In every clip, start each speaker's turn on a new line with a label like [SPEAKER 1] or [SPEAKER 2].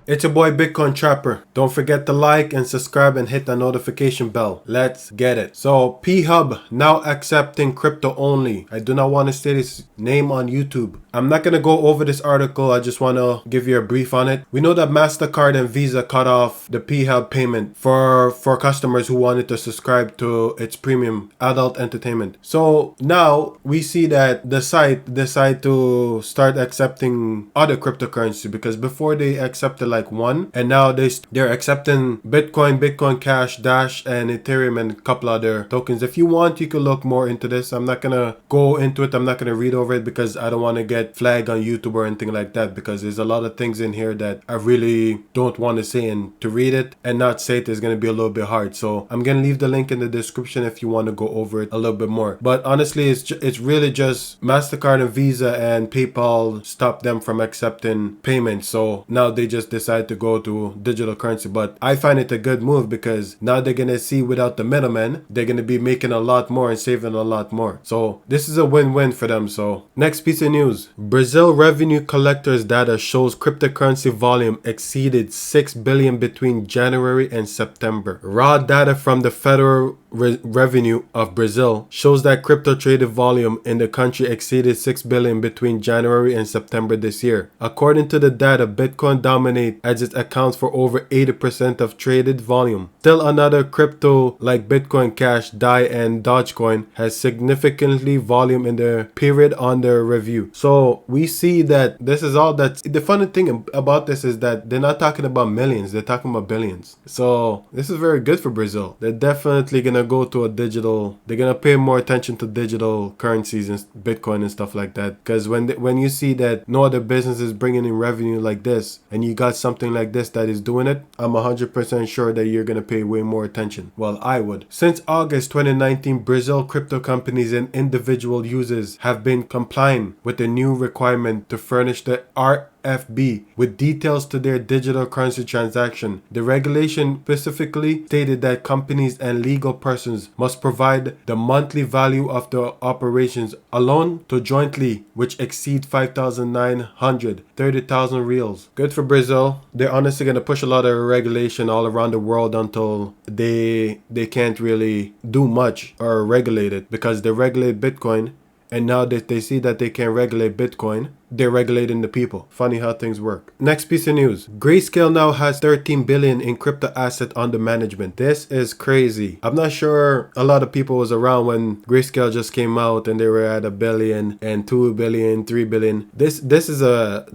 [SPEAKER 1] It's your boy Bitcoin Trapper. Don't forget to like and subscribe and hit the notification bell. Let's get it. So P-Hub now accepting crypto only. I do not want to say this name on YouTube. I'm not going to go over this article. I just want to give you a brief on it. We know that MasterCard and Visa cut off the P-Hub payment for customers who wanted to subscribe to its premium adult entertainment. So now we see that the site decide to start accepting other cryptocurrency, because before they accepted like one, and now they're accepting Bitcoin, Bitcoin Cash, Dash, and Ethereum, and a couple other tokens. If you want, you could look more into this. I'm not gonna go into it. I'm not gonna read over it because I don't want to get flagged on YouTube or anything like that, because there's a lot of things in here that I really don't want to say, and to read it and not say it is going to be a little bit hard. So I'm going to leave the link in the description if you want to go over it a little bit more. But honestly, it's really just MasterCard and Visa and PayPal stopped them from accepting payments. So now they just decide to go to digital currency. But I find it a good move, because now they're going to see without the middleman, they're going to be making a lot more and saving a lot more. So this is a win-win for them. So next piece of news. Brazil revenue collectors data shows cryptocurrency volume exceeded 6 billion between January and September. Raw data from the Federal Revenue of Brazil shows that crypto traded volume in the country exceeded 6 billion between January and September this year. According to the data, Bitcoin dominates as it accounts for over 80% of traded volume. Still, another crypto like Bitcoin Cash, DAI, and Dogecoin has significantly volume in the period under review. So we see that this is all that's the funny thing about this is that they're not talking about millions, they're talking about billions. So this is very good for Brazil. They're definitely gonna go to a digital, they're gonna pay more attention to digital currencies and Bitcoin and stuff like that, because when you see that no other business is bringing in revenue like this, and you got something like this that is doing it, I'm 100% sure that you're gonna pay way more attention. Well, I would. Since August 2019, Brazil crypto companies and individual users have been complying with the new requirement to furnish the RFB with details to their digital currency transaction. The regulation specifically stated that companies and legal persons must provide the monthly value of the operations alone to jointly, which exceed 5,900, 30,000 reals. Good for Brazil. They're honestly going to push a lot of regulation all around the world until they can't really do much or regulate it, because they regulate Bitcoin. And now that they see that they can regulate Bitcoin, they're regulating the people. Funny how things work. Next piece of news. Grayscale now has 13 billion in crypto asset under management. This is crazy. I'm not sure a lot of people was around when Grayscale just came out and they were at 1 billion and 2 billion, 3 billion. This is a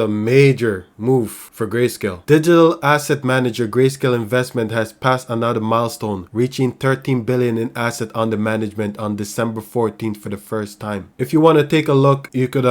[SPEAKER 1] major move for Grayscale. Digital asset manager Grayscale Investment has passed another milestone, reaching 13 billion in asset under management on December 14th for the first time. If you want to take a look, you could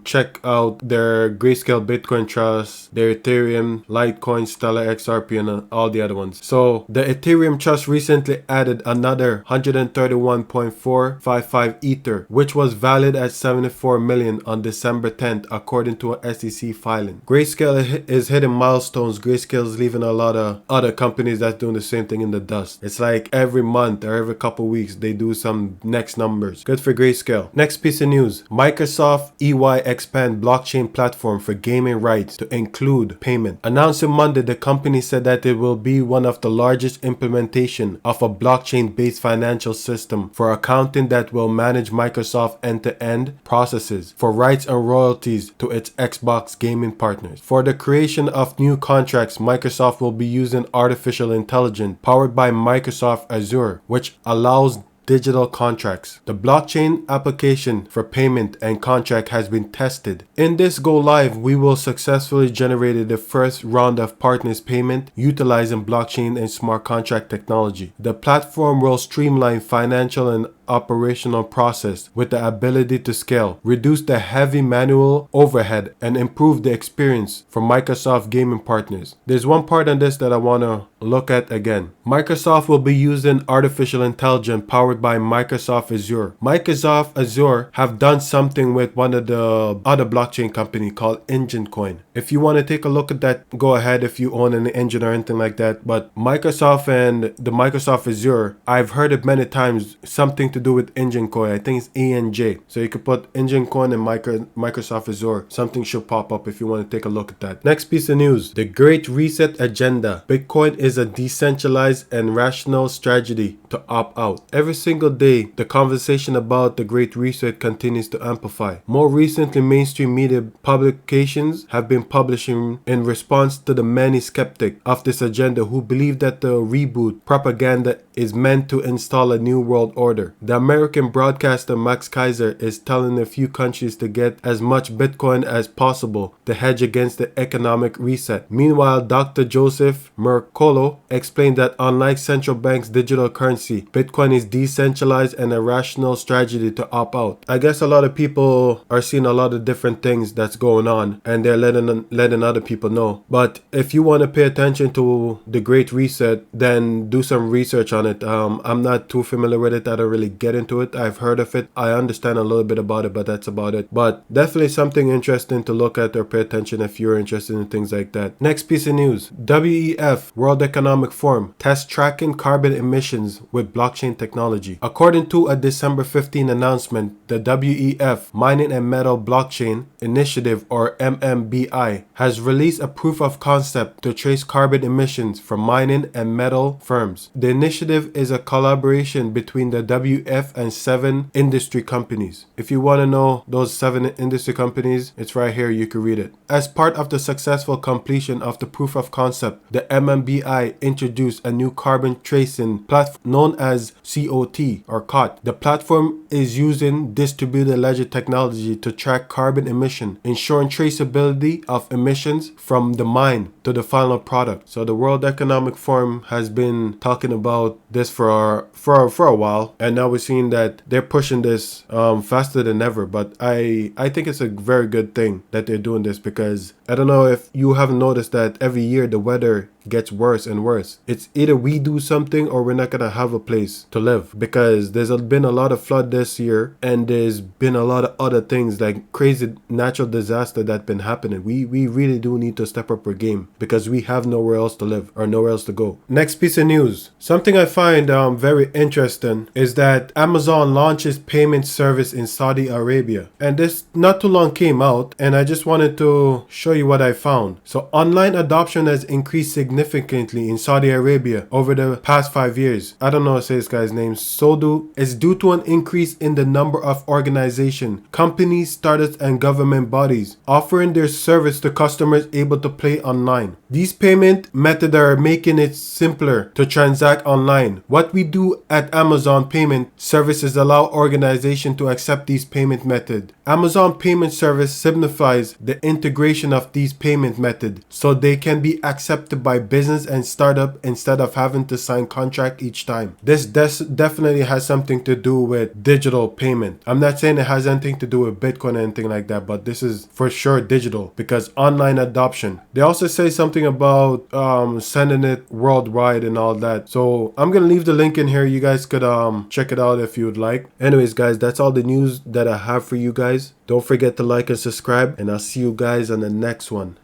[SPEAKER 1] check out their Grayscale Bitcoin Trust, their Ethereum, Litecoin, Stellar XRP, and all the other ones. So the Ethereum Trust recently added another 131.455 Ether, which was valued at 74 million on December 10th, according to an SEC filing. Grayscale is hitting milestones. Grayscale is leaving a lot of other companies that's doing the same thing in the dust. It's like every month or every couple weeks they do some next numbers. Good for Grayscale. Next piece of news. Microsoft EY expand blockchain platform for gaming rights to include payment. Announcing Monday, the company said that it will be one of the largest implementation of a blockchain-based financial system for accounting that will manage Microsoft end-to-end processes for rights and royalties to its Xbox gaming partners. For the creation of new contracts, Microsoft will be using artificial intelligence powered by Microsoft Azure, which allows digital contracts. The blockchain application for payment and contract has been tested. In this go live, we will successfully generate the first round of partners payment utilizing blockchain and smart contract technology. The platform will streamline financial and operational process with the ability to scale, reduce the heavy manual overhead, and improve the experience for Microsoft gaming partners. There's one part on this that I want to look at again. Microsoft will be using artificial intelligence powered by Microsoft Azure. Microsoft Azure have done something with one of the other blockchain company called Engine Coin. If you want to take a look at that, go ahead if you own an engine or anything like that. But Microsoft and the Microsoft Azure, I've heard it many times, something to do with Engine Coin. I think it's ENJ. So you could put Engine Coin and Microsoft Azure. Something should pop up if you want to take a look at that. Next piece of news, the Great Reset Agenda. Bitcoin is a decentralized and rational strategy to opt out. Every single day, the conversation about the Great Reset continues to amplify. More recently, mainstream media publications have been publishing in response to the many skeptics of this agenda who believe that the reboot propaganda is meant to install a new world order. The American broadcaster Max Kaiser is telling a few countries to get as much Bitcoin as possible to hedge against the economic reset. Meanwhile, Dr. Joseph Mercolo explained that unlike central banks' digital currency, Bitcoin is decentralized and a rational strategy to opt out. I guess a lot of people are seeing a lot of different things that's going on and they're letting other people know. But if you want to pay attention to the Great Reset, then do some research on it. I'm not too familiar with it. I don't really get into it. I've heard of it. I understand a little bit about it, but that's about it. But definitely something interesting to look at or pay attention if you're interested in things like that. Next piece of news. WEF, World Economic Forum, tests tracking carbon emissions with blockchain technology. According to a December 15 announcement, the WEF, Mining and Metal Blockchain Initiative, or MMBI, has released a proof of concept to trace carbon emissions from mining and metal firms. The initiative is a collaboration between the WF and 7 industry companies. If you want to know those 7 industry companies, it's right here, you can read it. As part of the successful completion of the proof of concept, the MMBI introduced a new carbon tracing platform known as COT or COT. The platform is using distributed ledger technology to track carbon emission, ensuring traceability of emissions from the mine to the final product. So the World Economic Forum has been talking about this for a while, and now we're seeing that they're pushing this faster than ever. But I think it's a very good thing that they're doing this, because I don't know if you haven't noticed that every year the weather gets worse and worse. It's either we do something or we're not gonna have a place to live, because there's been a lot of flood this year, and there's been a lot of other things like crazy natural disaster that's been happening. We really do need to step up our game, because we have nowhere else to live or nowhere else to go. Next piece of news, something I find very interesting is that Amazon launches payment service in Saudi Arabia, and this not too long came out, and I just wanted to show you what I found. So online adoption has increased significantly in Saudi Arabia over the past 5 years. I don't know how to say this guy's name. Sodu is due to an increase in the number of organizations, companies, startups, and government bodies offering their service to customers able to pay online. These payment methods are making it simpler to transact online. What we do at Amazon Payment Services allow organizations to accept these payment methods. Amazon Payment Service signifies the integration of these payment methods so they can be accepted by business and startup instead of having to sign contract each time. This definitely has something to do with digital payment. I'm not saying it has anything to do with Bitcoin or anything like that, but this is for sure digital, because online adoption. They also say something about sending it worldwide and all that. So I'm gonna leave the link in here. You guys could check it out if you would like. Anyways guys, that's all the news that I have for you guys. Don't forget to like and subscribe, and I'll see you guys on the next one.